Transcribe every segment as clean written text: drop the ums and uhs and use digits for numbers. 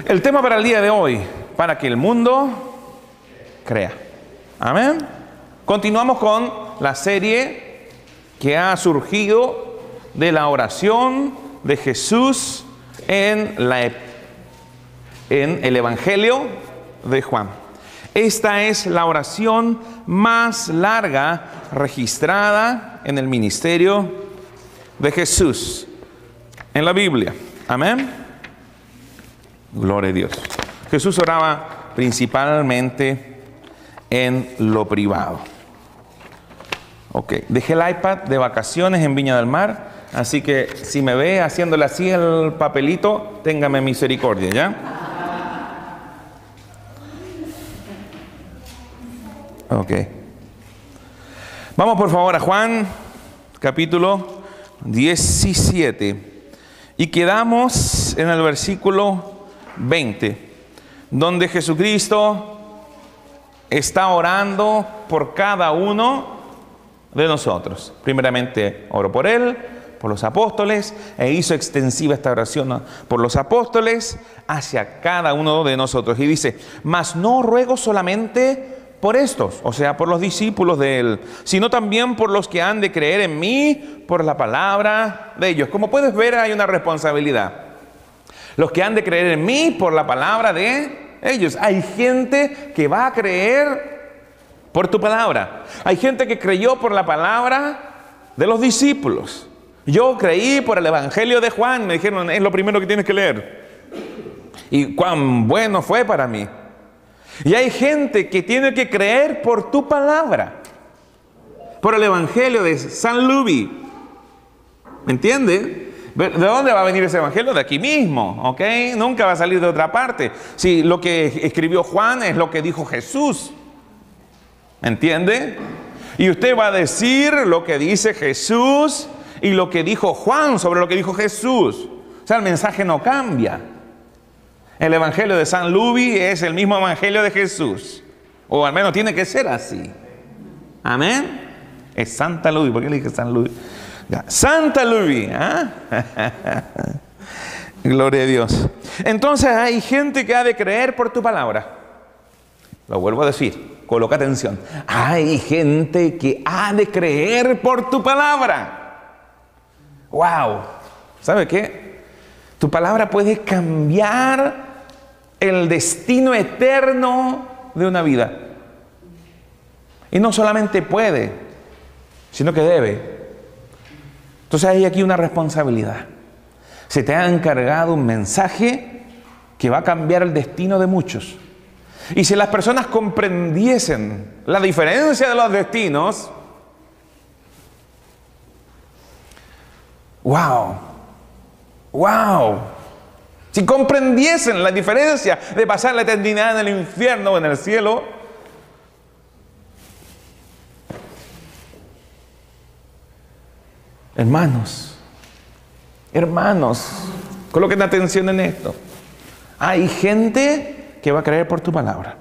El tema para el día de hoy: para que el mundo crea. Amén. Continuamos con la serie que ha surgido de la oración de Jesús en el Evangelio de Juan. Esta es la oración más larga registrada en el ministerio de Jesús en la Biblia. Amén. Gloria a Dios. Jesús oraba principalmente en lo privado. Ok, dejé el iPad de vacaciones en Viña del Mar, así que si me ve haciéndole así el papelito, téngame misericordia, ¿ya? Ok. Vamos por favor a Juan, capítulo 17. Y quedamos en el versículo 20, donde Jesucristo está orando por cada uno de nosotros. Primeramente oró por Él, por los apóstoles, e hizo extensiva esta oración por los apóstoles hacia cada uno de nosotros. Y dice: mas no ruego solamente por estos, o sea, por los discípulos de Él, sino también por los que han de creer en mí por la palabra de ellos. Como puedes ver, hay una responsabilidad. Los que han de creer en mí por la palabra de ellos. Hay gente que va a creer por tu palabra. Hay gente que creyó por la palabra de los discípulos. Yo creí por el Evangelio de Juan. Me dijeron: es lo primero que tienes que leer. Y cuán bueno fue para mí. Y hay gente que tiene que creer por tu palabra, por el Evangelio de San Luis. ¿Me entiendes? ¿De dónde va a venir ese Evangelio? De aquí mismo, ¿ok? Nunca va a salir de otra parte. Si lo que escribió Juan es lo que dijo Jesús, ¿me entiende? Y usted va a decir lo que dice Jesús y lo que dijo Juan sobre lo que dijo Jesús. O sea, el mensaje no cambia. El Evangelio de San Luis es el mismo Evangelio de Jesús. O al menos tiene que ser así. Amén. Es Santa Luis. ¿Por qué le dije San Luis? Santa Luis. ¿Ah? Gloria a Dios. Entonces hay gente que ha de creer por tu palabra. Lo vuelvo a decir. Coloca atención. Hay gente que ha de creer por tu palabra. ¡Wow! ¿Sabe qué? Tu palabra puede cambiar el destino eterno de una vida. Y no solamente puede, sino que debe. Entonces hay aquí una responsabilidad. Se te ha encargado un mensaje que va a cambiar el destino de muchos. Y si las personas comprendiesen la diferencia de los destinos, ¡wow! ¡Wow! Si comprendiesen la diferencia de pasar la eternidad en el infierno o en el cielo, hermanos, coloquen atención en esto. Hay gente que va a creer por tu palabra.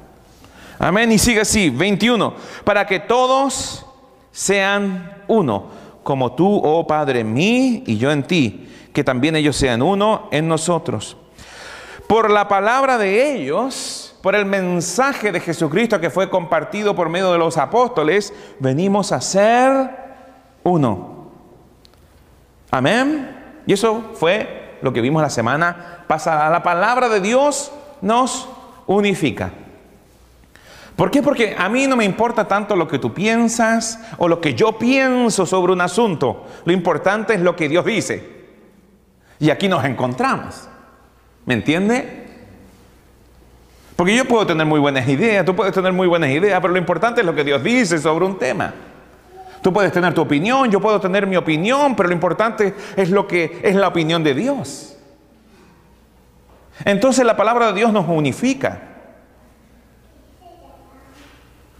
Amén. Y sigue así, 21. Para que todos sean uno, como tú, oh Padre, en mí y yo en ti, que también ellos sean uno en nosotros. Por la palabra de ellos, por el mensaje de Jesucristo que fue compartido por medio de los apóstoles, venimos a ser uno. Amén. Y eso fue lo que vimos la semana pasada. La palabra de Dios nos unifica. ¿Por qué? Porque a mí no me importa tanto lo que tú piensas o lo que yo pienso sobre un asunto. Lo importante es lo que Dios dice. Y aquí nos encontramos. ¿Me entiende? Porque yo puedo tener muy buenas ideas, tú puedes tener muy buenas ideas, pero lo importante es lo que Dios dice sobre un tema. Tú puedes tener tu opinión, yo puedo tener mi opinión, pero lo importante es lo que es la opinión de Dios. Entonces la palabra de Dios nos unifica.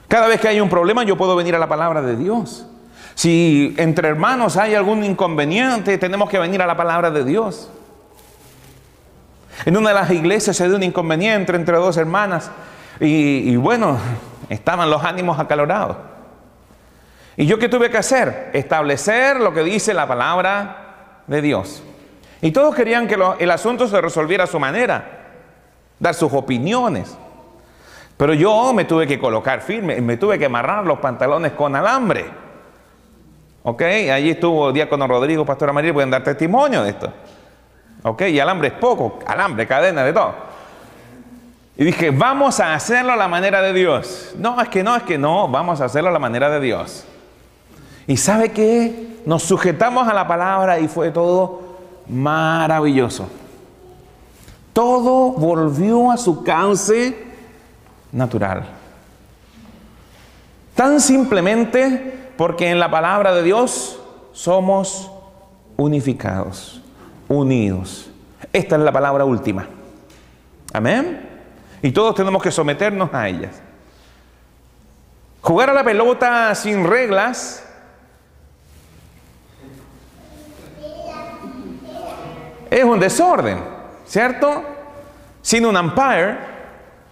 Cada vez que hay un problema, yo puedo venir a la palabra de Dios. Si entre hermanos hay algún inconveniente, tenemos que venir a la palabra de Dios. En una de las iglesias se dio un inconveniente entre dos hermanas y bueno, estaban los ánimos acalorados. ¿Y yo qué tuve que hacer? Establecer lo que dice la palabra de Dios. Y todos querían que el asunto se resolviera a su manera. dar sus opiniones. Pero yo me tuve que colocar firme, me tuve que amarrar los pantalones con alambre. ¿Ok? Allí estuvo Diácono Rodrigo, Pastora María, pueden dar testimonio de esto. ¿Ok? Y alambre es poco, alambre, cadena, de todo. Y dije, vamos a hacerlo a la manera de Dios. No, es que no, vamos a hacerlo a la manera de Dios. ¿Y sabe qué? Nos sujetamos a la palabra y fue todo maravilloso. Todo volvió a su cauce natural. Tan simplemente porque en la palabra de Dios somos unificados, unidos. Esta es la palabra última. Amén. Y todos tenemos que someternos a ellas. Jugar a la pelota sin reglas es un desorden, ¿cierto? Sin un umpire,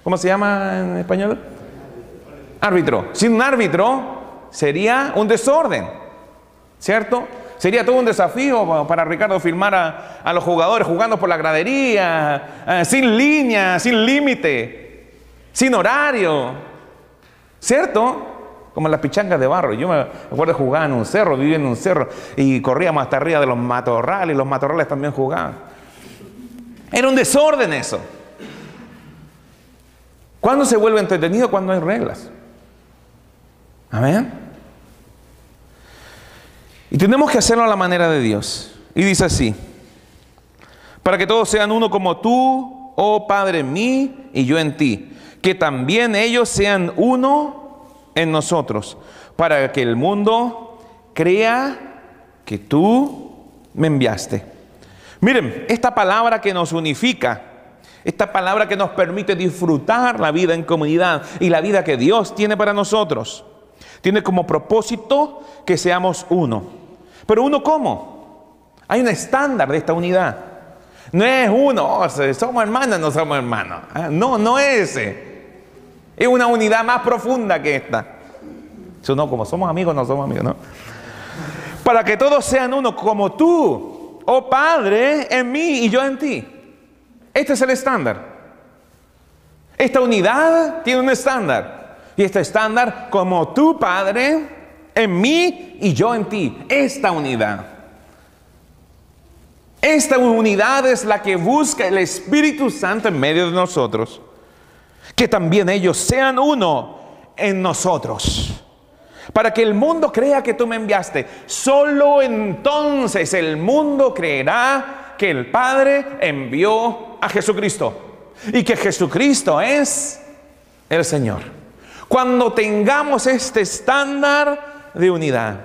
¿cómo se llama en español? Árbitro. Sin un árbitro sería un desorden, ¿cierto? Sería todo un desafío para Ricardo filmar a los jugadores jugando por la gradería, sin línea, sin límite, sin horario, ¿cierto? Como las pichangas de barro. Yo me acuerdo de jugar en un cerro, vivía en un cerro y corríamos hasta arriba de los matorrales y los matorrales también jugaban. Era un desorden eso. ¿Cuándo se vuelve entretenido? Cuando hay reglas. Amén. Y tenemos que hacerlo a la manera de Dios. Y dice así: para que todos sean uno como tú, oh Padre, en mí y yo en ti, que también ellos sean uno en nosotros, para que el mundo crea que tú me enviaste. Miren, esta palabra que nos unifica, esta palabra que nos permite disfrutar la vida en comunidad y la vida que Dios tiene para nosotros, tiene como propósito que seamos uno. ¿Pero uno cómo? Hay un estándar de esta unidad. No es uno, somos hermanos, no somos hermanos. No es ese. Es una unidad más profunda que esta. Eso no, como somos amigos, no somos amigos, ¿no? Para que todos sean uno como tú, oh Padre, en mí y yo en ti. Este es el estándar. Esta unidad tiene un estándar. Y este estándar, como tú, Padre, en mí y yo en ti. Esta unidad. Esta unidad es la que busca el Espíritu Santo en medio de nosotros. Que también ellos sean uno en nosotros. Para que el mundo crea que tú me enviaste. Solo entonces el mundo creerá que el Padre envió a Jesucristo. Y que Jesucristo es el Señor. Cuando tengamos este estándar de unidad.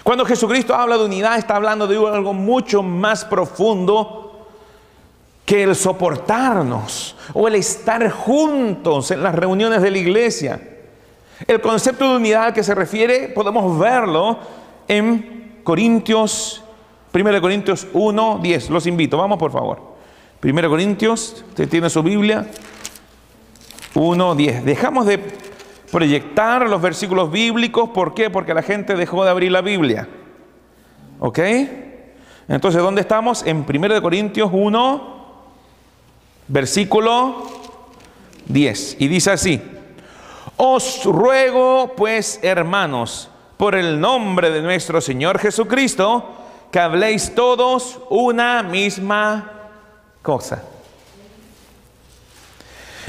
Cuando Jesucristo habla de unidad, está hablando de algo mucho más profundo que el soportarnos o el estar juntos en las reuniones de la iglesia. El concepto de unidad al que se refiere podemos verlo en 1 Corintios 1:10. Los invito, vamos por favor. 1 Corintios, usted tiene su Biblia, 1:10. Dejamos de proyectar los versículos bíblicos. ¿Por qué? Porque la gente dejó de abrir la Biblia. ¿Ok? Entonces, ¿dónde estamos? En 1 Corintios 1, versículo 10. Y dice así: os ruego, pues, hermanos, por el nombre de nuestro Señor Jesucristo, que habléis todos una misma cosa.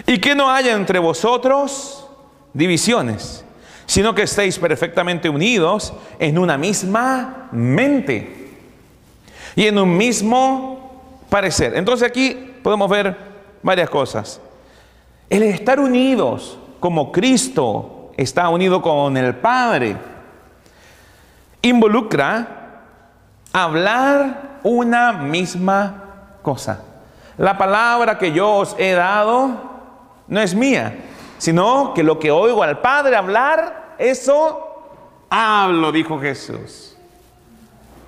Y que no haya entre vosotros divisiones, sino que estéis perfectamente unidos en una misma mente y en un mismo parecer. Entonces aquí podemos ver varias cosas. El estar unidos como Cristo está unido con el Padre involucra hablar una misma cosa. La palabra que yo os he dado no es mía, sino que lo que oigo al Padre hablar, eso hablo, dijo Jesús.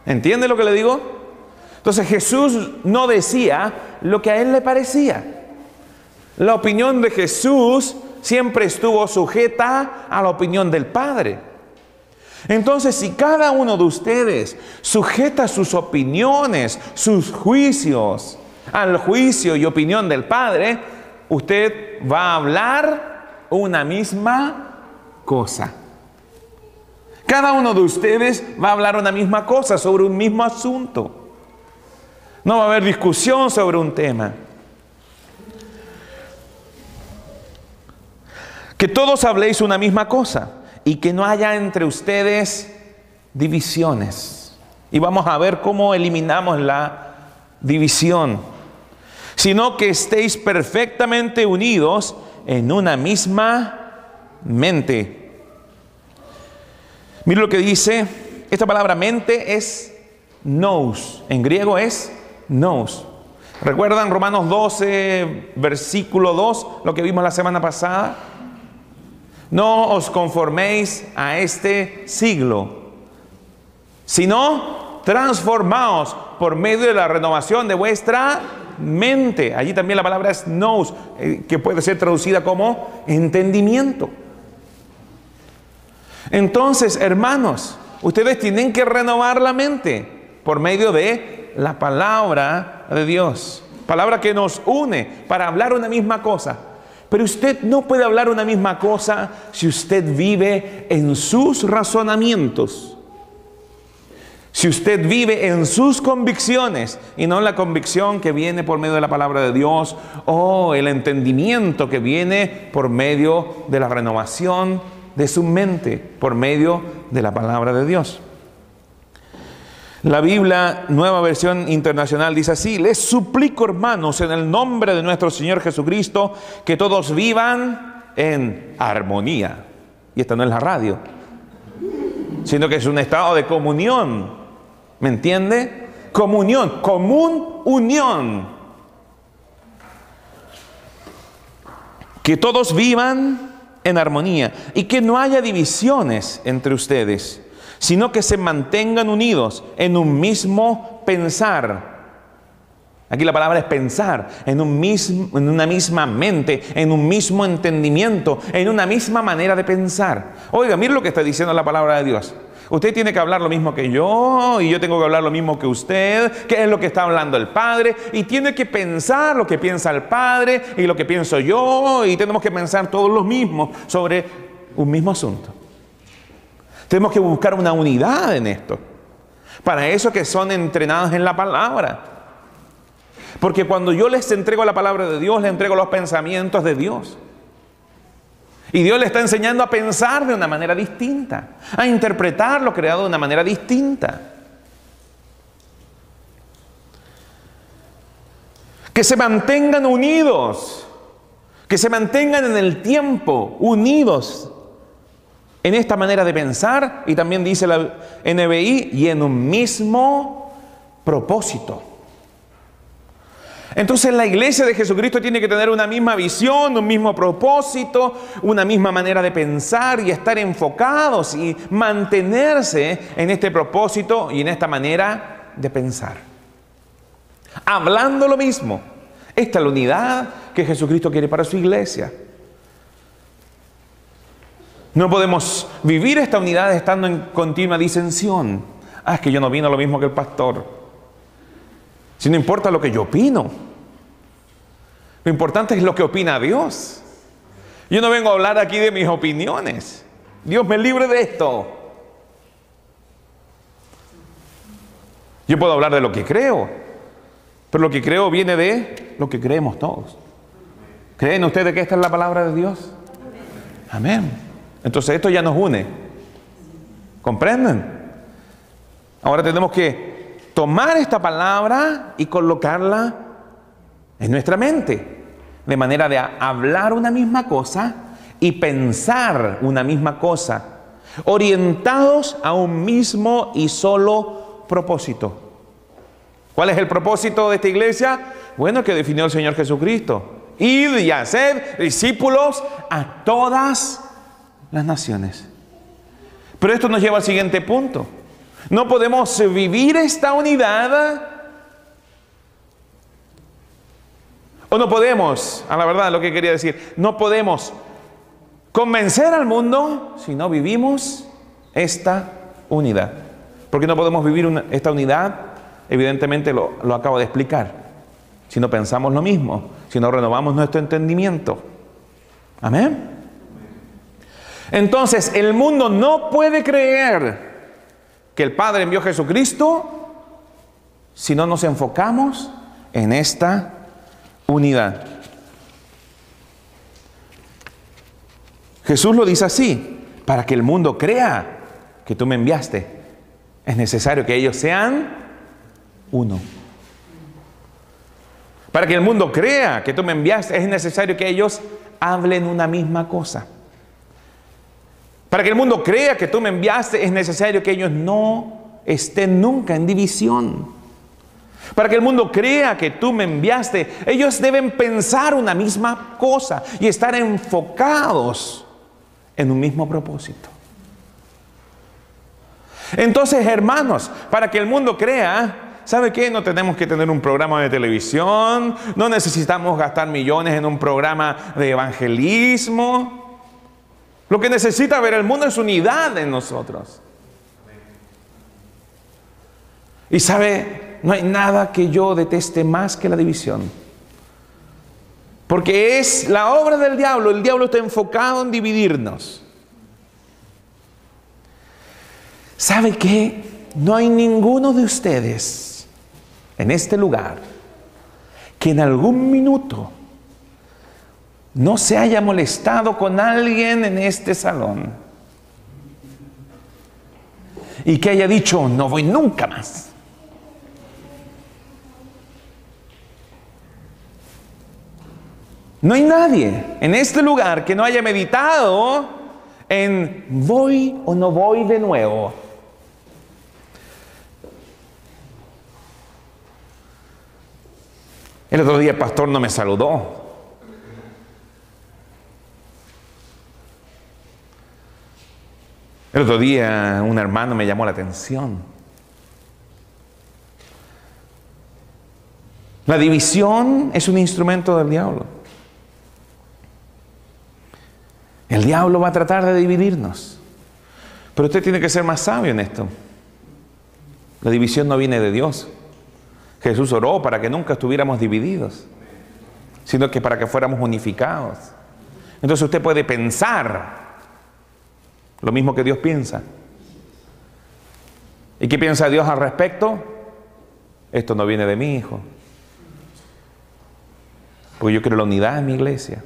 ¿Entiende lo que le digo? Entonces Jesús no decía lo que a él le parecía. La opinión de Jesús siempre estuvo sujeta a la opinión del Padre. Entonces, si cada uno de ustedes sujeta sus opiniones, sus juicios al juicio y opinión del Padre, usted va a hablar una misma cosa. Cada uno de ustedes va a hablar una misma cosa sobre un mismo asunto. No va a haber discusión sobre un tema. Que todos habléis una misma cosa y que no haya entre ustedes divisiones. Y vamos a ver cómo eliminamos la división. Sino que estéis perfectamente unidos en una misma mente. Mira lo que dice, esta palabra mente es nous, en griego es nous. ¿Recuerdan Romanos 12, versículo 2, lo que vimos la semana pasada? No os conforméis a este siglo, sino transformaos por medio de la renovación de vuestra mente. Allí también la palabra es nous, que puede ser traducida como entendimiento. Entonces, hermanos, ustedes tienen que renovar la mente por medio de la palabra de Dios. Palabra que nos une para hablar una misma cosa. Pero usted no puede hablar una misma cosa si usted vive en sus razonamientos. Si usted vive en sus convicciones y no en la convicción que viene por medio de la palabra de Dios o el entendimiento que viene por medio de la renovación de su mente, por medio de la palabra de Dios. La Biblia, Nueva Versión Internacional, dice así: les suplico, hermanos, en el nombre de nuestro Señor Jesucristo, que todos vivan en armonía. Y esta no es la radio, sino que es un estado de comunión. ¿Me entiende? Comunión, común unión. Que todos vivan en armonía y que no haya divisiones entre ustedes, sino que se mantengan unidos en un mismo pensar. Aquí la palabra es pensar, en una misma mente, en un mismo entendimiento, en una misma manera de pensar. Oiga, mire lo que está diciendo la palabra de Dios. Usted tiene que hablar lo mismo que yo, y yo tengo que hablar lo mismo que usted, que es lo que está hablando el Padre, y tiene que pensar lo que piensa el Padre, y lo que pienso yo, y tenemos que pensar todos los mismos sobre un mismo asunto. Tenemos que buscar una unidad en esto. Para eso que son entrenados en la palabra. Porque cuando yo les entrego la palabra de Dios, les entrego los pensamientos de Dios. Y Dios le está enseñando a pensar de una manera distinta, a interpretar lo creado de una manera distinta. Que se mantengan unidos, que se mantengan en el tiempo unidos en esta manera de pensar, y también dice la NBI, y en un mismo propósito. Entonces la iglesia de Jesucristo tiene que tener una misma visión, un mismo propósito, una misma manera de pensar y estar enfocados y mantenerse en este propósito y en esta manera de pensar. Hablando lo mismo. Esta es la unidad que Jesucristo quiere para su iglesia. No podemos vivir esta unidad estando en continua disensión. Ah, es que yo no opino lo mismo que el pastor. Si no importa lo que yo opino, lo importante es lo que opina Dios. Yo no vengo a hablar aquí de mis opiniones. Dios me libre de esto. Yo puedo hablar de lo que creo, pero lo que creo viene de lo que creemos todos. ¿Creen ustedes que esta es la palabra de Dios? Amén. Entonces esto ya nos une. ¿Comprenden? Ahora tenemos que tomar esta palabra y colocarla en nuestra mente, de manera de hablar una misma cosa y pensar una misma cosa, orientados a un mismo y solo propósito. ¿Cuál es el propósito de esta iglesia? Bueno, el que definió el Señor Jesucristo: id y haced discípulos a todas las naciones. Pero esto nos lleva al siguiente punto. No podemos vivir esta unidad, o no podemos, a la verdad lo que quería decir, no podemos convencer al mundo si no vivimos esta unidad. Porque no podemos vivir esta unidad, evidentemente lo acabo de explicar. si no pensamos lo mismo, si no renovamos nuestro entendimiento. Amén. Entonces, el mundo no puede creer que el Padre envió a Jesucristo si no nos enfocamos en esta unidad. Jesús lo dice así: para que el mundo crea que tú me enviaste, es necesario que ellos sean uno. Para que el mundo crea que tú me enviaste, es necesario que ellos hablen una misma cosa. Para que el mundo crea que tú me enviaste, es necesario que ellos no estén nunca en división. Para que el mundo crea que tú me enviaste, ellos deben pensar una misma cosa y estar enfocados en un mismo propósito. Entonces, hermanos, para que el mundo crea, ¿sabe qué? No tenemos que tener un programa de televisión, no necesitamos gastar millones en un programa de evangelismo. Lo que necesita ver el mundo es unidad en nosotros. Y sabe, no hay nada que yo deteste más que la división. Porque es la obra del diablo. El diablo está enfocado en dividirnos. ¿Sabe qué? No hay ninguno de ustedes en este lugar que en algún minuto no se haya molestado con alguien en este salón y que haya dicho: no voy nunca más. No hay nadie en este lugar que no haya meditado en voy o no voy de nuevo. El otro día el pastor no me saludó. El otro día un hermano me llamó la atención. La división es un instrumento del diablo. El diablo va a tratar de dividirnos. Pero usted tiene que ser más sabio en esto. La división no viene de Dios. Jesús oró para que nunca estuviéramos divididos, sino que para que fuéramos unificados. Entonces usted puede pensar lo mismo que Dios piensa. ¿Y qué piensa Dios al respecto? Esto no viene de mí, hijo. Porque yo quiero la unidad en mi iglesia.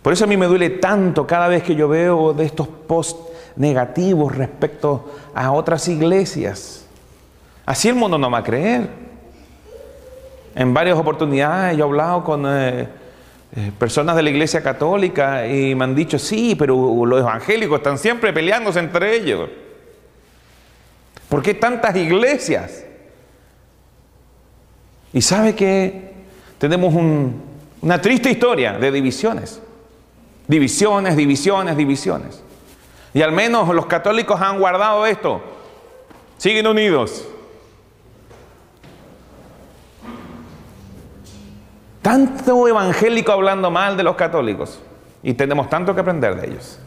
Por eso a mí me duele tanto cada vez que yo veo de estos posts negativos respecto a otras iglesias. Así el mundo no va a creer. En varias oportunidades yo he hablado con personas de la iglesia católica y me han dicho: sí, pero los evangélicos están siempre peleándose entre ellos. ¿Por qué tantas iglesias? Y sabe que tenemos una triste historia de divisiones. Divisiones, divisiones, divisiones. Y al menos los católicos han guardado esto. Siguen unidos. Tanto evangélico hablando mal de los católicos. Y tenemos tanto que aprender de ellos.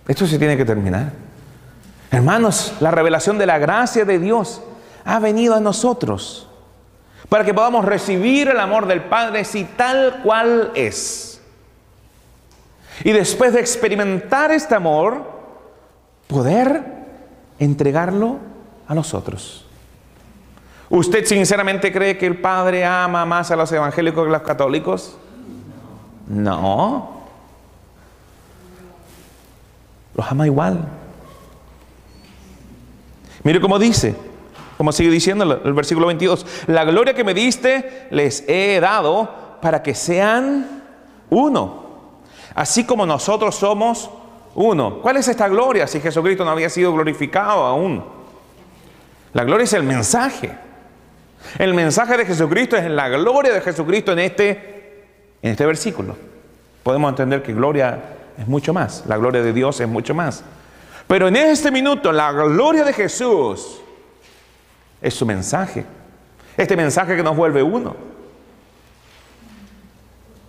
Esto se tiene que terminar. Hermanos, la revelación de la gracia de Dios ha venido a nosotros para que podamos recibir el amor del Padre así tal cual es. Y después de experimentar este amor, poder entregarlo a nosotros. ¿Usted sinceramente cree que el Padre ama más a los evangélicos que a los católicos? No. Los ama igual. Mire cómo dice, como sigue diciendo el versículo 22. La gloria que me diste les he dado para que sean uno, así como nosotros somos uno. ¿Cuál es esta gloria si Jesucristo no había sido glorificado aún? La gloria es el mensaje. El mensaje de Jesucristo es la gloria de Jesucristo en este versículo. Podemos entender que gloria es mucho más. La gloria de Dios es mucho más. Pero en este minuto, la gloria de Jesús es su mensaje. Este mensaje que nos vuelve uno.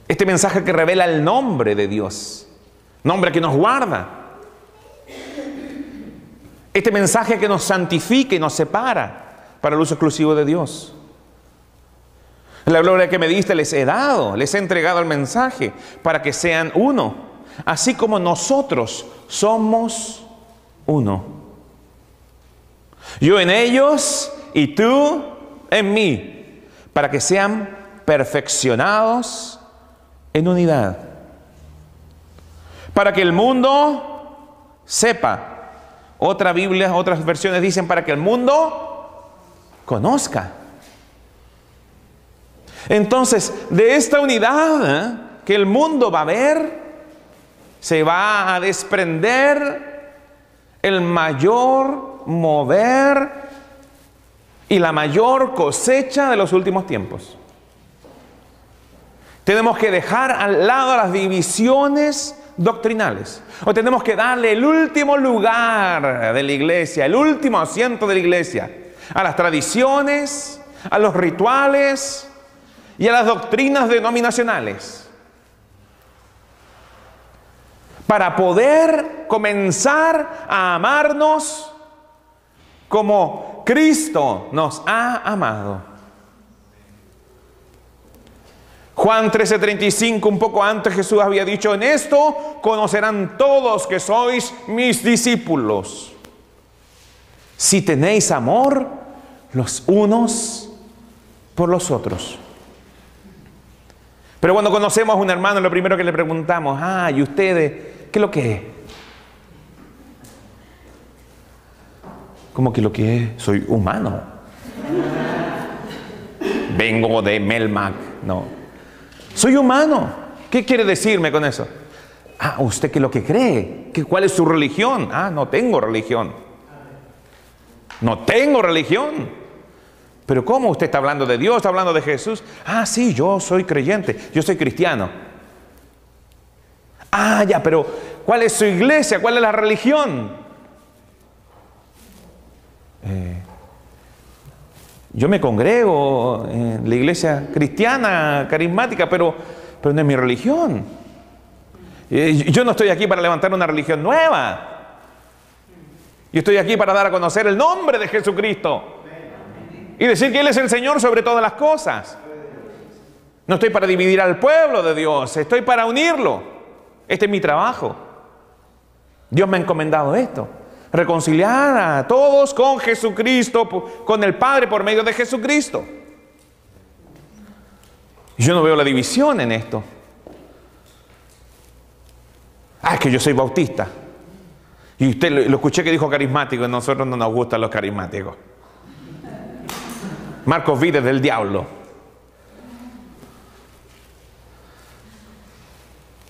Este mensaje que revela el nombre de Dios. Nombre que nos guarda. Este mensaje que nos santifica y nos separa para el uso exclusivo de Dios. La gloria que me diste les he dado, les he entregado el mensaje para que sean uno, así como nosotros somos uno. Yo en ellos y tú en mí, para que sean perfeccionados en unidad. Para que el mundo sepa. Otra Biblia, otras versiones dicen para que el mundo conozca. Entonces, de esta unidad que el mundo va a ver, se va a desprender el mayor mover y la mayor cosecha de los últimos tiempos. Tenemos que dejar al lado las divisiones doctrinales, o tenemos que darle el último lugar de la iglesia, el último asiento de la iglesia, a las tradiciones, a los rituales y a las doctrinas denominacionales, para poder comenzar a amarnos como Cristo nos ha amado. Juan 13:35, un poco antes, Jesús había dicho: en esto conocerán todos que sois mis discípulos, si tenéis amor los unos por los otros. Pero cuando conocemos a un hermano, lo primero que le preguntamos: ¿y ustedes qué es lo que es? ¿Cómo que lo que es? Soy humano. Vengo de Melmac. No. Soy humano. ¿Qué quiere decirme con eso? ¿Usted qué es lo que cree? ¿Cuál es su religión? No tengo religión. No tengo religión. ¿Pero cómo? ¿Usted está hablando de Dios? ¿Está hablando de Jesús? Sí, yo soy creyente. Yo soy cristiano. Ya, pero ¿cuál es su iglesia? ¿Cuál es la religión? Yo me congrego en la iglesia cristiana, carismática, pero no es mi religión. Yo no estoy aquí para levantar una religión nueva. Yo estoy aquí para dar a conocer el nombre de Jesucristo y decir que Él es el Señor sobre todas las cosas. No estoy para dividir al pueblo de Dios, estoy para unirlo. Este es mi trabajo. Dios me ha encomendado esto. Reconciliar a todos con Jesucristo, con el Padre por medio de Jesucristo. Yo no veo la división en esto. Es que yo soy bautista. Y usted lo escuché que dijo carismático, y a nosotros no nos gustan los carismáticos. Marcos Witt es del diablo.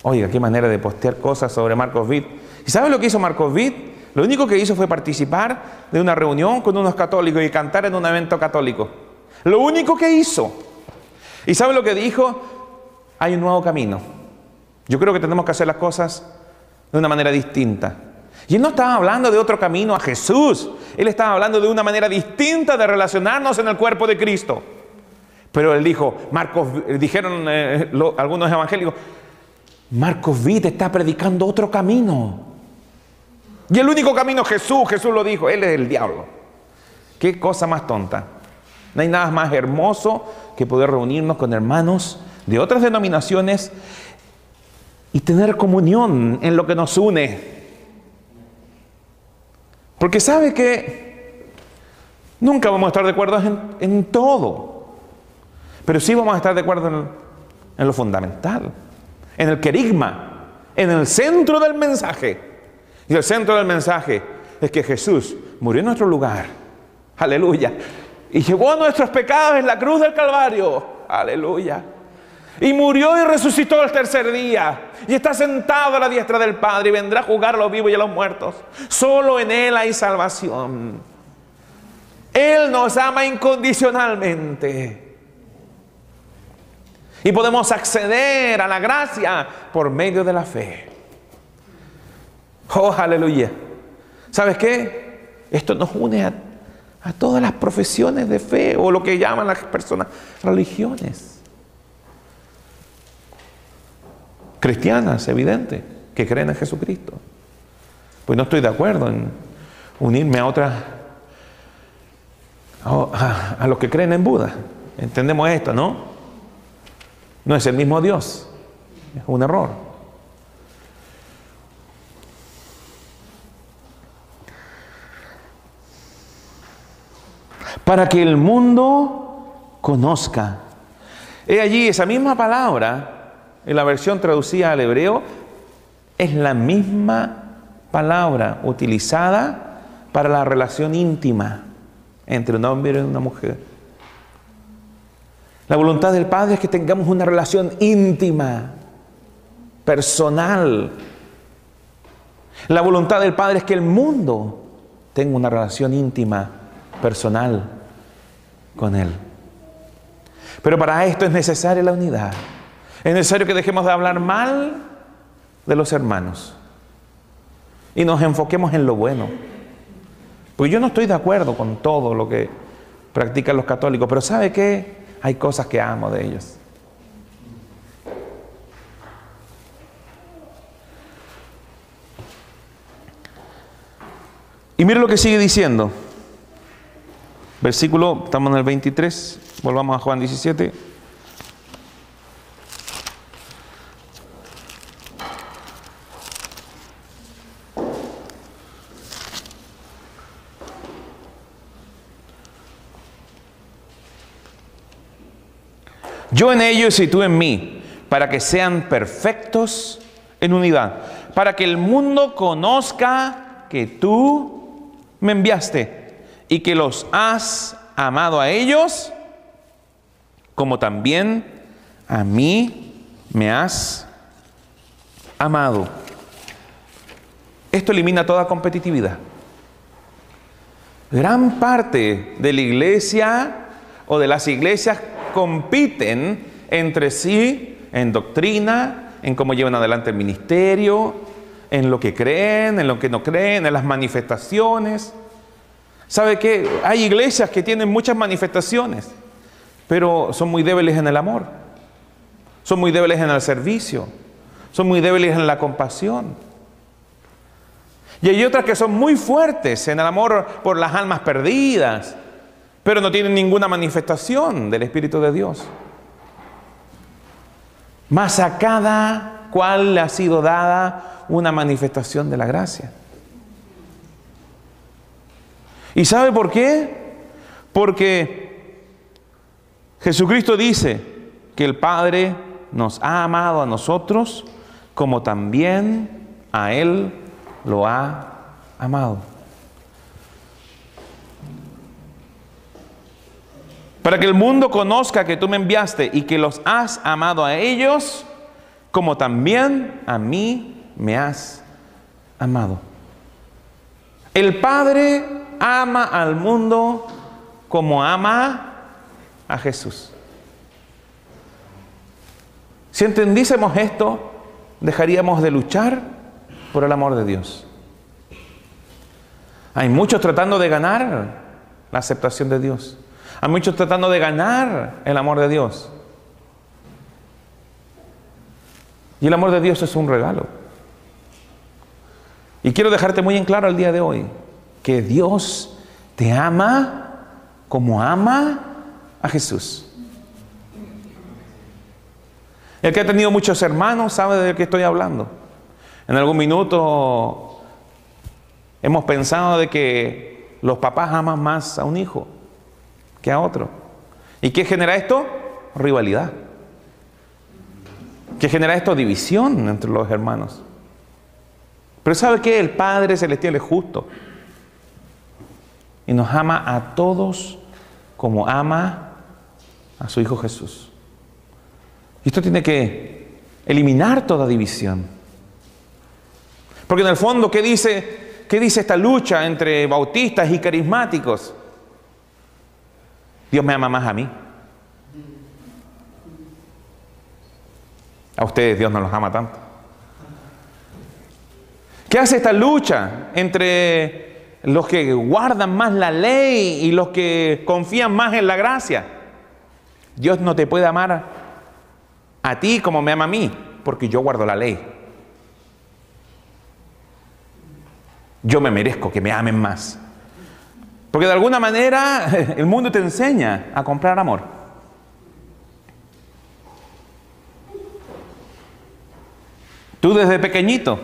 Oiga, qué manera de postear cosas sobre Marcos Witt. ¿Y sabe lo que hizo Marcos Witt? Lo único que hizo fue participar de una reunión con unos católicos y cantar en un evento católico. Lo único que hizo. ¿Y sabe lo que dijo? Hay un nuevo camino. Yo creo que tenemos que hacer las cosas de una manera distinta. Y él no estaba hablando de otro camino a Jesús. Él estaba hablando de una manera distinta de relacionarnos en el cuerpo de Cristo. Pero él dijo, dijeron algunos evangélicos, Marcos Witt está predicando otro camino. Y el único camino es Jesús. Jesús lo dijo, Él es el diablo. Qué cosa más tonta. No hay nada más hermoso que poder reunirnos con hermanos de otras denominaciones y tener comunión en lo que nos une. Porque sabe que nunca vamos a estar de acuerdo en todo, pero sí vamos a estar de acuerdo en lo fundamental, en el querigma, en el centro del mensaje. Y el centro del mensaje es que Jesús murió en nuestro lugar. Aleluya. Y llevó nuestros pecados en la cruz del Calvario. Aleluya. Y murió y resucitó el tercer día. Y está sentado a la diestra del Padre y vendrá a juzgar a los vivos y a los muertos. Solo en Él hay salvación. Él nos ama incondicionalmente. Y podemos acceder a la gracia por medio de la fe. Oh, aleluya. ¿Sabes qué? Esto nos une a todas las profesiones de fe, o lo que llaman las personas religiones cristianas, evidente, que creen en Jesucristo. Pues no estoy de acuerdo en unirme a otras, a los que creen en Buda. Entendemos esto, ¿no? No es el mismo Dios. Es un error. Para que el mundo conozca. He allí esa misma palabra, en la versión traducida al hebreo, es la misma palabra utilizada para la relación íntima entre un hombre y una mujer. La voluntad del Padre es que tengamos una relación íntima, personal. La voluntad del Padre es que el mundo tenga una relación íntima, personal con Él. Pero para esto es necesaria la unidad. Es necesario que dejemos de hablar mal de los hermanos y nos enfoquemos en lo bueno. Porque yo no estoy de acuerdo con todo lo que practican los católicos, pero ¿sabe qué? Hay cosas que amo de ellos. Y mire lo que sigue diciendo. Versículo, estamos en el 23, volvamos a Juan 17. Yo en ellos y tú en mí, para que sean perfectos en unidad, para que el mundo conozca que tú me enviaste y que los has amado a ellos, como también a mí me has amado. Esto elimina toda competitividad. Gran parte de la iglesia o de las iglesias compiten entre sí en doctrina, en cómo llevan adelante el ministerio, en lo que creen, en lo que no creen, en las manifestaciones. ¿Sabe qué? Hay iglesias que tienen muchas manifestaciones, pero son muy débiles en el amor, son muy débiles en el servicio, son muy débiles en la compasión. Y hay otras que son muy fuertes en el amor por las almas perdidas, pero no tienen ninguna manifestación del Espíritu de Dios. Mas a cada cual le ha sido dada una manifestación de la gracia. ¿Y sabe por qué? Porque Jesucristo dice que el Padre nos ha amado a nosotros como también a Él lo ha amado. Para que el mundo conozca que tú me enviaste y que los has amado a ellos, como también a mí me has amado. El Padre ama al mundo como ama a Jesús. Si entendiésemos esto, dejaríamos de luchar por el amor de Dios. Hay muchos tratando de ganar la aceptación de Dios. Hay muchos tratando de ganar el amor de Dios. Y el amor de Dios es un regalo. Y quiero dejarte muy en claro el día de hoy que Dios te ama como ama a Jesús. El que ha tenido muchos hermanos sabe de qué estoy hablando. En algún minuto hemos pensado de que los papás aman más a un hijo que a otro. ¿Y qué genera esto? Rivalidad. ¿Qué genera esto? División entre los hermanos. Pero ¿sabe qué? El Padre Celestial es justo y nos ama a todos como ama a su Hijo Jesús. Y esto tiene que eliminar toda división. Porque en el fondo, ¿qué dice esta lucha entre bautistas y carismáticos? Dios me ama más a mí. A ustedes Dios no los ama tanto. ¿Qué hace esta lucha entre los que guardan más la ley y los que confían más en la gracia? Dios no te puede amar a ti como me ama a mí, porque yo guardo la ley. Yo me merezco que me amen más. Porque de alguna manera el mundo te enseña a comprar amor. Tú desde pequeñito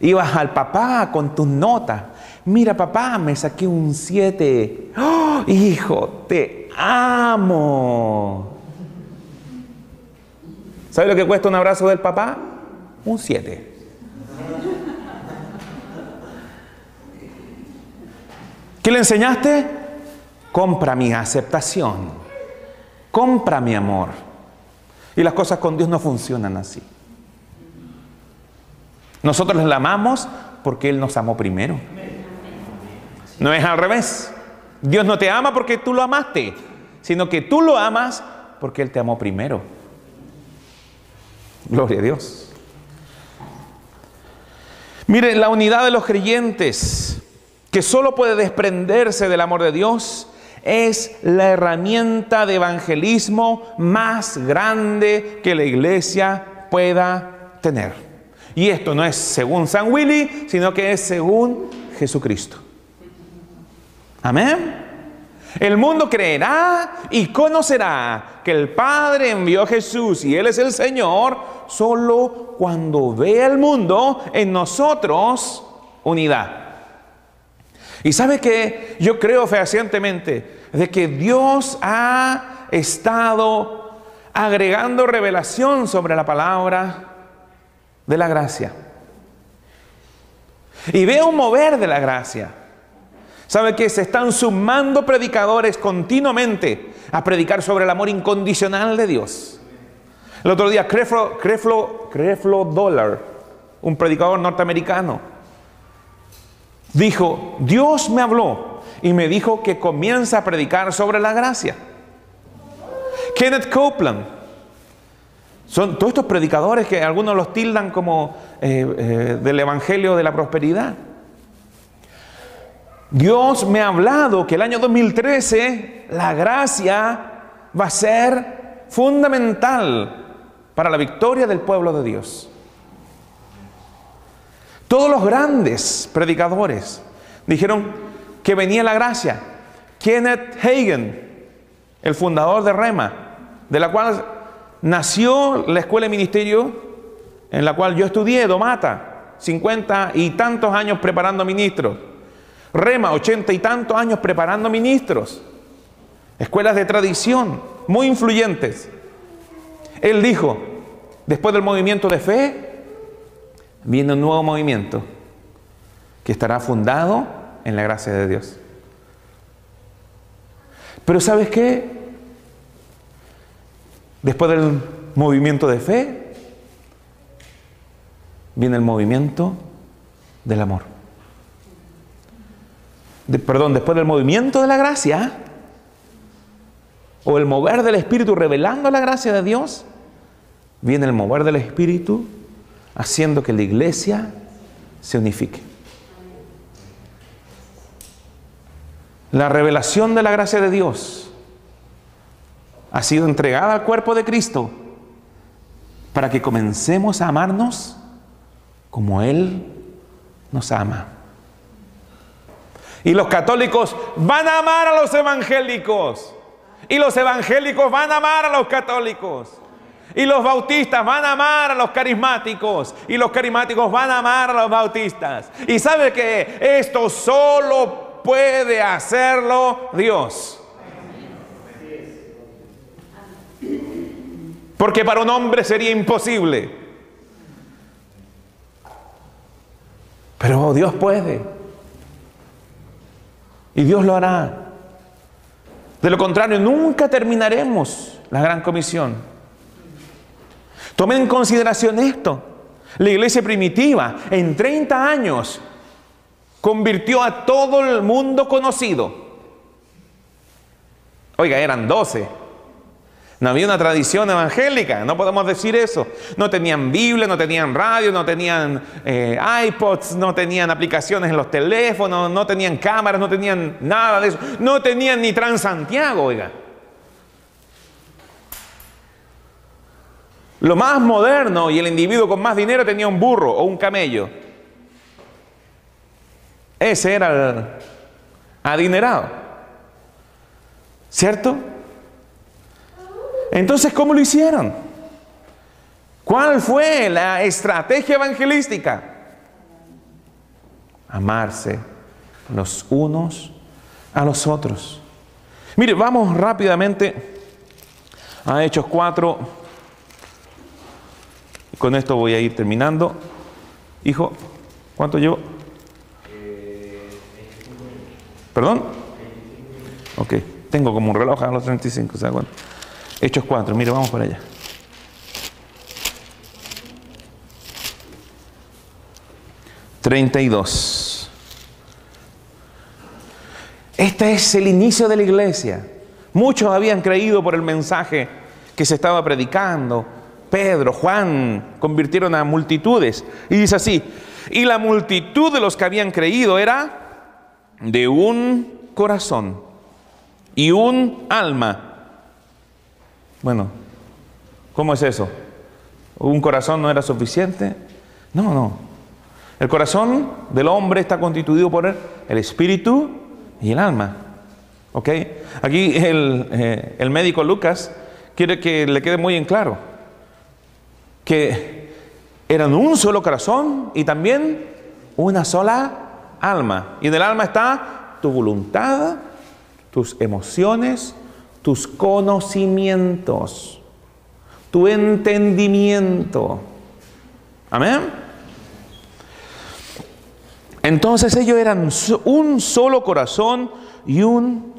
ibas al papá con tus notas. Mira, papá, me saqué un 7. ¡Oh, hijo, te amo! ¿Sabes lo que cuesta un abrazo del papá? Un 7. ¿Qué le enseñaste? Compra mi aceptación. Compra mi amor. Y las cosas con Dios no funcionan así. Nosotros le amamos porque Él nos amó primero. No es al revés. Dios no te ama porque tú lo amaste, sino que tú lo amas porque Él te amó primero. Gloria a Dios. Mire, la unidad de los creyentes, que solo puede desprenderse del amor de Dios, es la herramienta de evangelismo más grande que la iglesia pueda tener. Y esto no es según San Willy, sino que es según Jesucristo. Amén. El mundo creerá y conocerá que el Padre envió a Jesús y Él es el Señor solo cuando vea el mundo en nosotros unidad. Y sabe que yo creo fehacientemente de que Dios ha estado agregando revelación sobre la palabra de la gracia. Y veo un mover de la gracia. ¿Sabe que se están sumando predicadores continuamente a predicar sobre el amor incondicional de Dios? El otro día Creflo Dollar, un predicador norteamericano, dijo: Dios me habló y me dijo que comienza a predicar sobre la gracia. Kenneth Copeland, son todos estos predicadores que algunos los tildan como del evangelio de la prosperidad. Dios me ha hablado que el año 2013 la gracia va a ser fundamental para la victoria del pueblo de Dios. Todos los grandes predicadores dijeron que venía la gracia. Kenneth Hagin, el fundador de Rema, de la cual nació la escuela de ministerio en la cual yo estudié, Domata, 50 y tantos años preparando ministros. Rema, 80 y tantos años preparando ministros. Escuelas de tradición, muy influyentes. Él dijo, después del movimiento de fe, viene un nuevo movimiento que estará fundado en la gracia de Dios. Pero ¿sabes qué? Después del movimiento de fe, viene el movimiento del amor. Después del movimiento de la gracia, o el mover del Espíritu revelando la gracia de Dios, viene el mover del Espíritu haciendo que la iglesia se unifique. La revelación de la gracia de Dios ha sido entregada al cuerpo de Cristo para que comencemos a amarnos como Él nos ama. Y los católicos van a amar a los evangélicos. Y los evangélicos van a amar a los católicos. Y los bautistas van a amar a los carismáticos. Y los carismáticos van a amar a los bautistas. Y sabe que esto solo puede hacerlo Dios. Porque para un hombre sería imposible. Pero Dios puede. Y Dios lo hará. De lo contrario, nunca terminaremos la gran comisión. Tomen en consideración esto. La iglesia primitiva, en 30 años, convirtió a todo el mundo conocido. Oiga, eran 12. No había una tradición evangélica, no podemos decir eso. No tenían Biblia, no tenían radio, no tenían iPods, no tenían aplicaciones en los teléfonos, no tenían cámaras, no tenían nada de eso. No tenían ni Transantiago, oiga. Lo más moderno y el individuo con más dinero tenía un burro o un camello. Ese era el adinerado, ¿cierto? Entonces, ¿cómo lo hicieron? ¿Cuál fue la estrategia evangelística? Amarse los unos a los otros. Mire, vamos rápidamente a Hechos 4. Con esto voy a ir terminando. Hijo, ¿cuánto llevo? ¿Perdón? Ok, tengo como un reloj a los 35, ¿sabes cuánto? Hechos 4, mire, vamos para allá. (32) Este es el inicio de la iglesia. Muchos habían creído por el mensaje que se estaba predicando. Pedro, Juan, convirtieron a multitudes. Y dice así: y la multitud de los que habían creído era de un corazón y un alma. Bueno, ¿cómo es eso? ¿Un corazón no era suficiente? No, no. El corazón del hombre está constituido por el espíritu y el alma. ¿Ok? Aquí el médico Lucas quiere que le quede muy en claro que eran un solo corazón y también una sola alma. Y en el alma está tu voluntad, tus emociones, tus conocimientos, tu entendimiento. Amén. Entonces ellos eran un solo corazón y una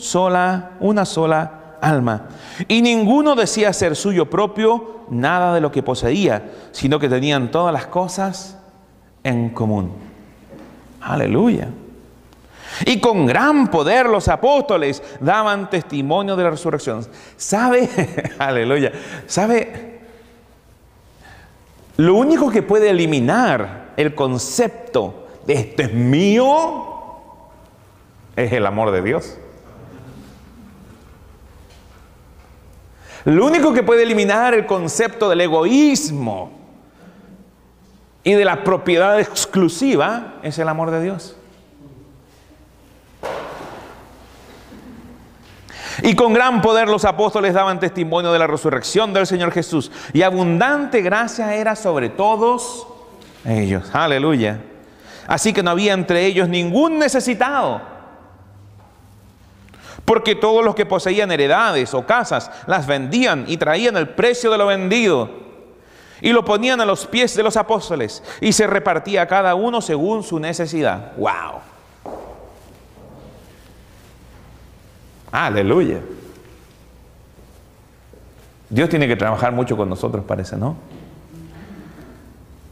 sola alma. Y ninguno decía ser suyo propio nada de lo que poseía, sino que tenían todas las cosas en común. Aleluya. Y con gran poder los apóstoles daban testimonio de la resurrección. ¿Sabe? Aleluya. ¿Sabe? Lo único que puede eliminar el concepto de esto es mío es el amor de Dios. Lo único que puede eliminar el concepto del egoísmo y de la propiedad exclusiva es el amor de Dios. Y con gran poder los apóstoles daban testimonio de la resurrección del Señor Jesús, y abundante gracia era sobre todos ellos. Aleluya. Así que no había entre ellos ningún necesitado, porque todos los que poseían heredades o casas las vendían y traían el precio de lo vendido y lo ponían a los pies de los apóstoles, y se repartía a cada uno según su necesidad. ¡Wow! Aleluya. Dios tiene que trabajar mucho con nosotros, parece, ¿no?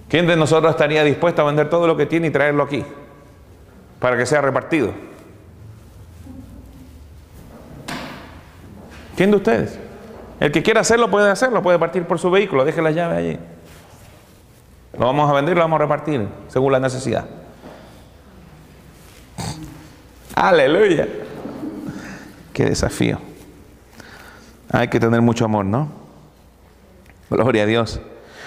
¿Quién de nosotros estaría dispuesto a vender todo lo que tiene y traerlo aquí para que sea repartido? ¿Quién de ustedes? El que quiera hacerlo, puede partir por su vehículo, deje la llave allí. Lo vamos a vender y lo vamos a repartir según la necesidad. Aleluya. Qué desafío. Hay que tener mucho amor, ¿no? Gloria a Dios.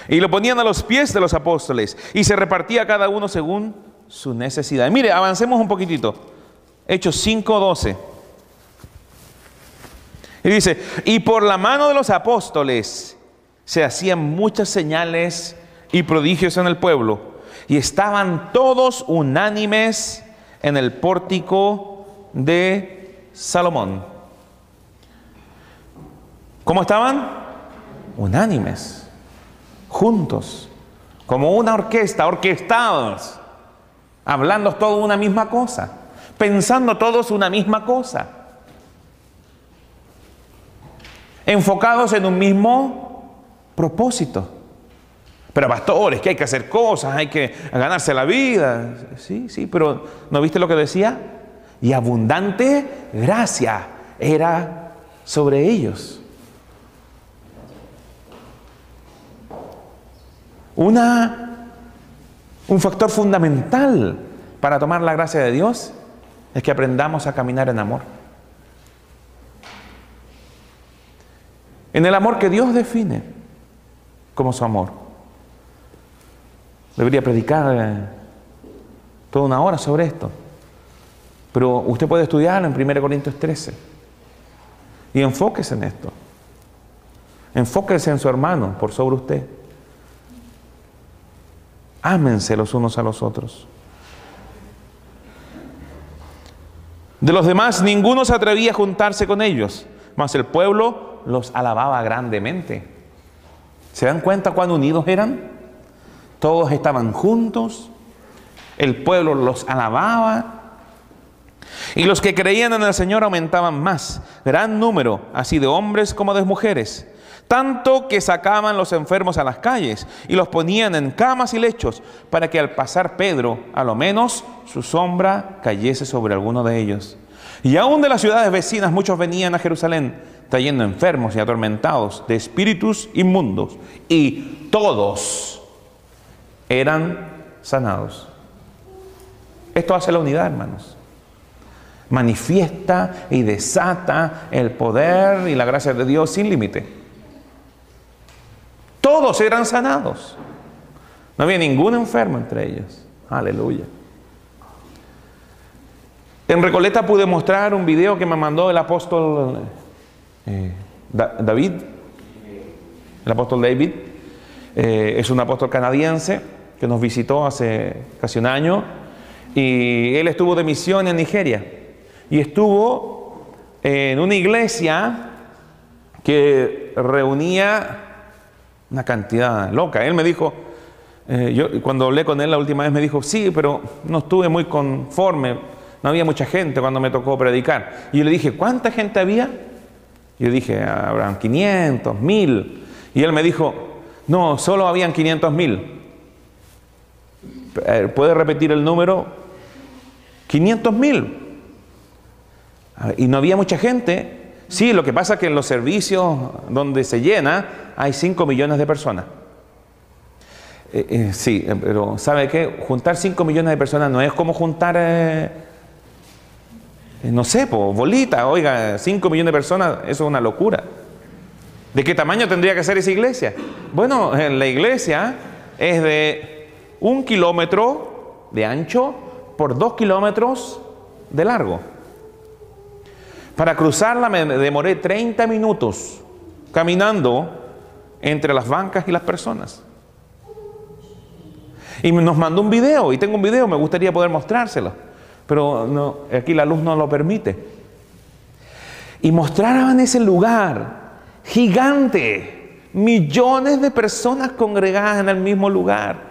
Y lo ponían a los pies de los apóstoles, y se repartía cada uno según su necesidad. Mire, avancemos un poquitito. Hechos 5:12. Y dice: y por la mano de los apóstoles se hacían muchas señales y prodigios en el pueblo, y estaban todos unánimes en el pórtico de Salomón. ¿Cómo estaban? Unánimes, juntos, como una orquesta, orquestados, hablando todos una misma cosa, pensando todos una misma cosa, enfocados en un mismo propósito. Pero pastores, que hay que hacer cosas, hay que ganarse la vida. Sí, pero ¿no viste lo que decía? Y abundante gracia era sobre ellos. Un factor fundamental para tomar la gracia de Dios es que aprendamos a caminar en amor. En el amor que Dios define como su amor. Debería predicar toda una hora sobre esto. Pero usted puede estudiarlo en 1 Corintios 13. Y enfóquese en esto. Enfóquese en su hermano por sobre usted. Ámense los unos a los otros. De los demás, ninguno se atrevía a juntarse con ellos, mas el pueblo los alababa grandemente. ¿Se dan cuenta cuán unidos eran? Todos estaban juntos. El pueblo los alababa. Y los que creían en el Señor aumentaban más, gran número, así de hombres como de mujeres, tanto que sacaban los enfermos a las calles y los ponían en camas y lechos, para que al pasar Pedro, a lo menos su sombra cayese sobre alguno de ellos. Y aún de las ciudades vecinas muchos venían a Jerusalén, trayendo enfermos y atormentados de espíritus inmundos, y todos eran sanados. Esto hace la unidad, hermanos. Manifiesta y desata el poder y la gracia de Dios sin límite. Todos eran sanados. No había ningún enfermo entre ellos. Aleluya. En Recoleta pude mostrar un video que me mandó el apóstol David. El apóstol David es un apóstol canadiense que nos visitó hace casi un año. Y él estuvo de misión en Nigeria. Y estuvo en una iglesia que reunía una cantidad loca. Él me dijo, yo cuando hablé con él la última vez me dijo, sí, pero no estuve muy conforme, no había mucha gente cuando me tocó predicar. Y yo le dije, ¿cuánta gente había? Yo dije, habrán 500, 1000. Y él me dijo, no, solo habían 500,000. ¿Puede repetir el número? 500,000. Y no había mucha gente. Sí, lo que pasa es que en los servicios donde se llena hay 5 millones de personas. Sí, pero ¿sabe qué? Juntar 5 millones de personas no es como juntar, no sé, bolita. Oiga, 5 millones de personas, eso es una locura. ¿De qué tamaño tendría que ser esa iglesia? Bueno, la iglesia es de 1 kilómetro de ancho por 2 kilómetros de largo. Para cruzarla me demoré 30 minutos caminando entre las bancas y las personas. Y nos mandó un video, y tengo un video, me gustaría poder mostrárselo, pero no, aquí la luz no lo permite. Y mostraban ese lugar gigante, millones de personas congregadas en el mismo lugar.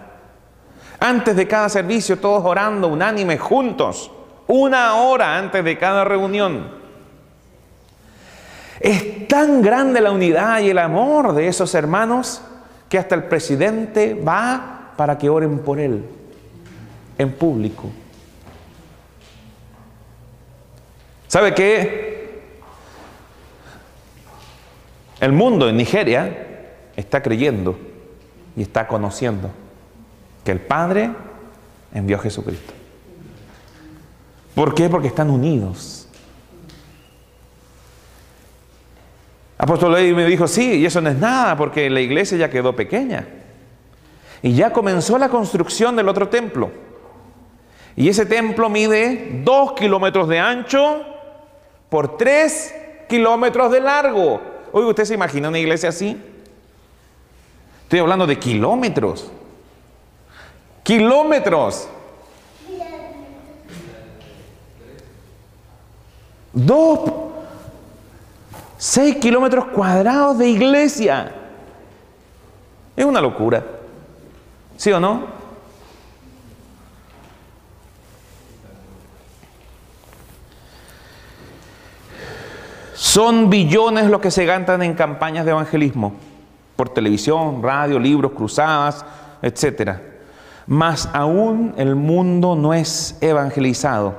Antes de cada servicio, todos orando unánimes juntos, 1 hora antes de cada reunión. Es tan grande la unidad y el amor de esos hermanos que hasta el presidente va para que oren por él en público. ¿Sabe qué? El mundo en Nigeria está creyendo y está conociendo que el Padre envió a Jesucristo. ¿Por qué? Porque están unidos. Apóstol David me dijo, sí, y eso no es nada, porque la iglesia ya quedó pequeña. Y ya comenzó la construcción del otro templo. Y ese templo mide 2 kilómetros de ancho por 3 kilómetros de largo. Oiga, ¿usted se imagina una iglesia así? Estoy hablando de kilómetros. ¡Kilómetros! 6 kilómetros cuadrados de iglesia. Es una locura. ¿Sí o no? Son billones los que se gastan en campañas de evangelismo, por televisión, radio, libros, cruzadas, etc. Mas aún el mundo no es evangelizado,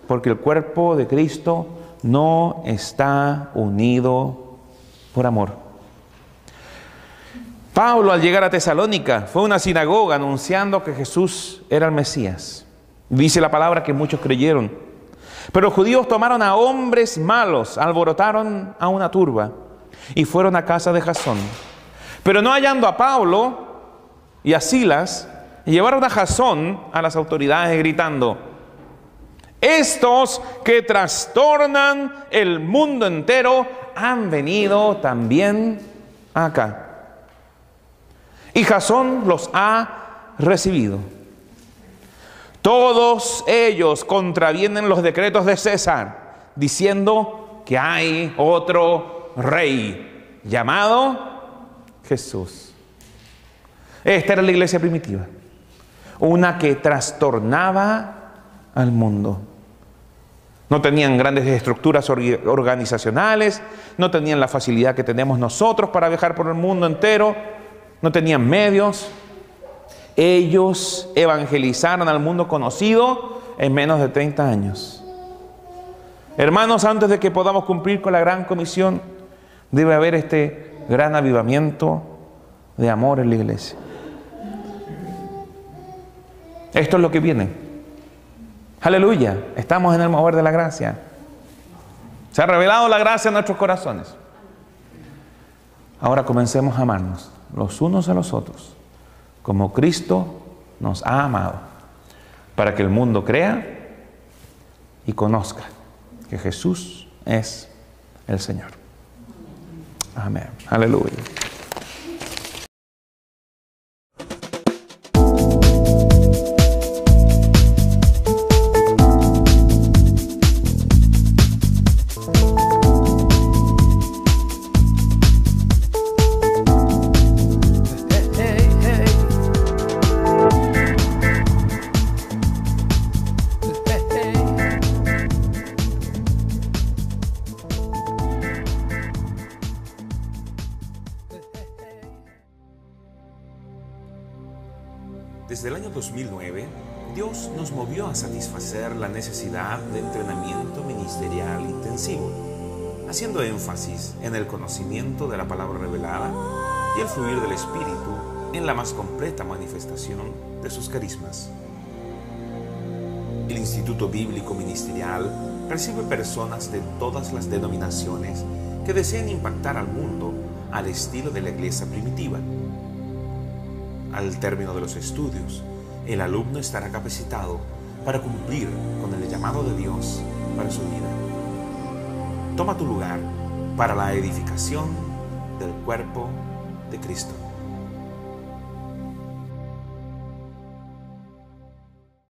porque el cuerpo de Cristo no está unido por amor. Pablo, al llegar a Tesalónica, fue a una sinagoga anunciando que Jesús era el Mesías. Dice la palabra que muchos creyeron. Pero los judíos tomaron a hombres malos, alborotaron a una turba y fueron a casa de Jasón. Pero no hallando a Pablo y a Silas, llevaron a Jasón a las autoridades gritando: Estos que trastornan el mundo entero han venido también acá. Y Jasón los ha recibido. Todos ellos contravienen los decretos de César, diciendo que hay otro rey llamado Jesús. Esta era la iglesia primitiva, una que trastornaba al mundo. No tenían grandes estructuras organizacionales, no tenían la facilidad que tenemos nosotros para viajar por el mundo entero, no tenían medios. Ellos evangelizaron al mundo conocido en menos de 30 años. Hermanos, antes de que podamos cumplir con la gran comisión, debe haber este gran avivamiento de amor en la iglesia. Esto es lo que viene. Aleluya, estamos en el mover de la gracia. Se ha revelado la gracia en nuestros corazones. Ahora comencemos a amarnos los unos a los otros, como Cristo nos ha amado, para que el mundo crea y conozca que Jesús es el Señor. Amén. Aleluya. Desde el año 2009, Dios nos movió a satisfacer la necesidad de entrenamiento ministerial intensivo, haciendo énfasis en el conocimiento de la palabra revelada y el fluir del Espíritu en la más completa manifestación de sus carismas. El Instituto Bíblico Ministerial recibe personas de todas las denominaciones que deseen impactar al mundo al estilo de la iglesia primitiva. Al término de los estudios, el alumno estará capacitado para cumplir con el llamado de Dios para su vida. Toma tu lugar para la edificación del cuerpo de Cristo.